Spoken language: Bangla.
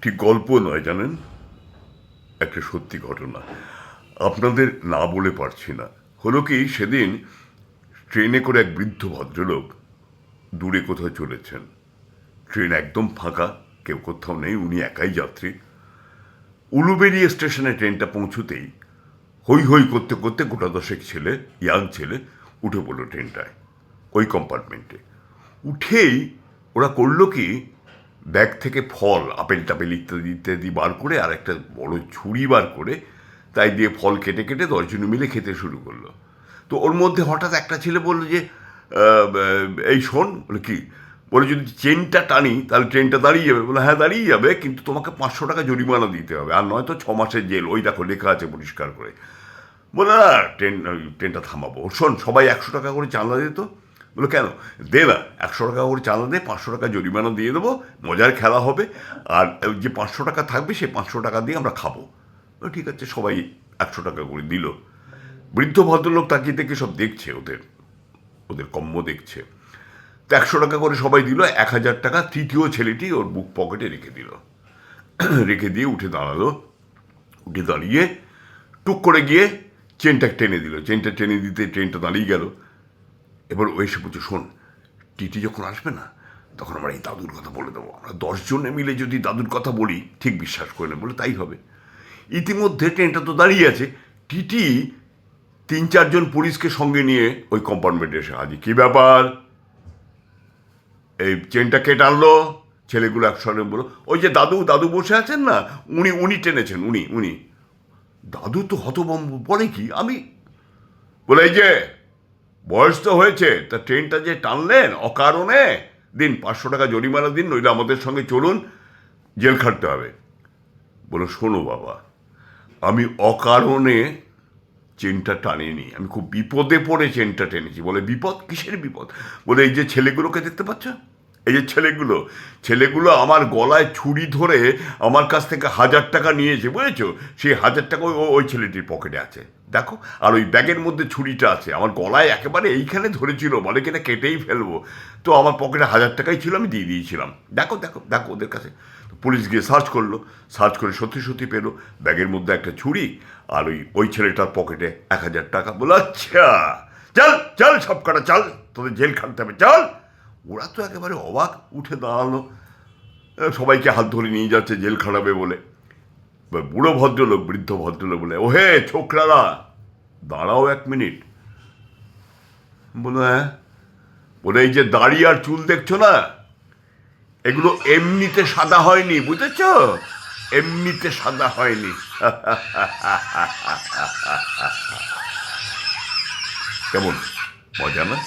ঠিক গল্প নয় জানেন, একটা সত্যি ঘটনা। আপনাদের না বলে পারছি না। হলো কি, সেদিন ট্রেনে করে এক বৃদ্ধ ভদ্রলোক দূরে কোথাও চলেছেন। ট্রেন একদম ফাঁকা, কেউ কোথাও নেই, উনি একাই যাত্রী। উলুবেড়িয়া স্টেশনে ট্রেনটা পৌঁছতেই হৈ হৈ করতে করতে গোটা দশেক ছেলে, ইয়াং ছেলে, উঠে পড়লো ট্রেনটায়, ওই কম্পার্টমেন্টে। উঠেই ওরা করলো কি, ব্যাগ থেকে ফল, আপেল টাপেল ইত্যাদি ইত্যাদি বার করে আর একটা বড় ছুরি বার করে তাই দিয়ে ফল কেটে কেটে 10 জনে মিলে খেতে শুরু করলো। তো ওর মধ্যে হঠাৎ একটা ছেলে বললো যে এই শোন, বলে কি, বলে যদি চেনটা টানি তাহলে ট্রেনটা দাঁড়িয়ে যাবে। বলে হ্যাঁ দাঁড়িয়ে যাবে, কিন্তু তোমাকে 500 টাকা জরিমানা দিতে হবে, আর নয়তো 6 মাসের জেল, ওই দেখো লেখা আছে পরিষ্কার করে। বলে না, ট্রেনটা থামাবো। শোন, সবাই 100 টাকা করে চাঁদা দিত। বলে কেন, দে না, 100 টাকা করে চাঁদা দে, 500 টাকা জরিমানা দিয়ে দেবো, মজার খেলা হবে, আর ওই যে 500 টাকা থাকবে সেই 500 টাকা দিয়ে আমরা খাবো। ঠিক আছে, সবাই 100 টাকা করে দিল। বৃদ্ধ ভদ্রলোক তাকিয়ে থেকে সব দেখছে, ওদের ওদের কম্ম দেখছে। তো 100 টাকা করে সবাই দিল, 1000 টাকা তৃতীয় ছেলেটি ওর বুক পকেটে রেখে দিল। রেখে দিয়ে উঠে দাঁড়ালো। উঠে দাঁড়িয়ে টুক করে গিয়ে চেনটা টেনে দিল। চেনটা টেনে দিতে ট্রেনটা দাঁড়িয়ে গেল। এবার ও এসে বলছে, শোন, টিটি যখন আসবে না, তখন আমরা এই দাদুর কথা বলে দেবো। আমরা 10 জনে মিলে যদি দাদুর কথা বলি, ঠিক বিশ্বাস করে না। বলে তাই হবে। ইতিমধ্যে ট্রেনটা তো দাঁড়িয়ে আছে। টিটি 3-4 জন পুলিশকে সঙ্গে নিয়ে ওই কম্পার্টমেন্টে এসে হাজির। কী ব্যাপার, এই চেনটা কে টানলো? ছেলেগুলো একসঙ্গে বলো, ওই যে দাদু, দাদু বসে আছেন না, উনি উনি টেনেছেন, উনি উনি। দাদু তো হতভম্ব, বলে কি, আমি? বলে এই যে, বয়স তো হয়েছে, তা ট্রেনটা যে টানলেন অকারণে, দিন 500 টাকা জরিমানা দিন, নইলে আমাদের সঙ্গে চলুন, জেল খাটতে হবে। বলো শোনো বাবা, আমি অকারণে চেনটা টানিনি, আমি খুব বিপদে পড়ে চেনটা টেনেছি। বলে বিপদ? কিসের বিপদ? বলে এই যে ছেলেগুলোকে দেখতে পাচ্ছ, এই যে ছেলেগুলো, ছেলেগুলো আমার গলায় ছুরি ধরে আমার কাছ থেকে 1000 টাকা নিয়েছে, বুঝেছো? সেই 1000 টাকা ওই ছেলেটির পকেটে আছে, দেখো। আর ওই ব্যাগের মধ্যে ছুরিটা আছে, আমার গলায় একেবারে এইখানে ধরেছিল, বলে কিনা কেটেই ফেলবো। তো আমার পকেটে 1000 টাকাই ছিল, আমি দিয়ে দিয়েছিলাম। দেখো দেখো দেখো ওদের কাছে। পুলিশ গিয়ে সার্চ করলো, সার্চ করে সত্যি সত্যি পেলো ব্যাগের মধ্যে একটা ছুরি, আর ওই ছেলেটার পকেটে 1000 টাকা। বলো আচ্ছা, চল চল সব কটা চল, তোদের জেল খাটতে হবে, চল। ওরা তো একেবারে অবাক, উঠে দাঁড়ালো, সবাইকে হাত ধরে নিয়ে যাচ্ছে জেল খাটাবে বলে। বুড়ো ভদ্রলোক, বৃদ্ধ ভদ্রলোক বলে, ওহে ছোকরারা, দাঁড়াও 1 মিনিট। বলো হ্যাঁ। বলে এই যে দাড়ি আর চুল দেখছো না, এগুলো এমনিতে সাদা হয়নি, বুঝেছ? এমনিতে সাদা হয়নি। কেমন মজা না?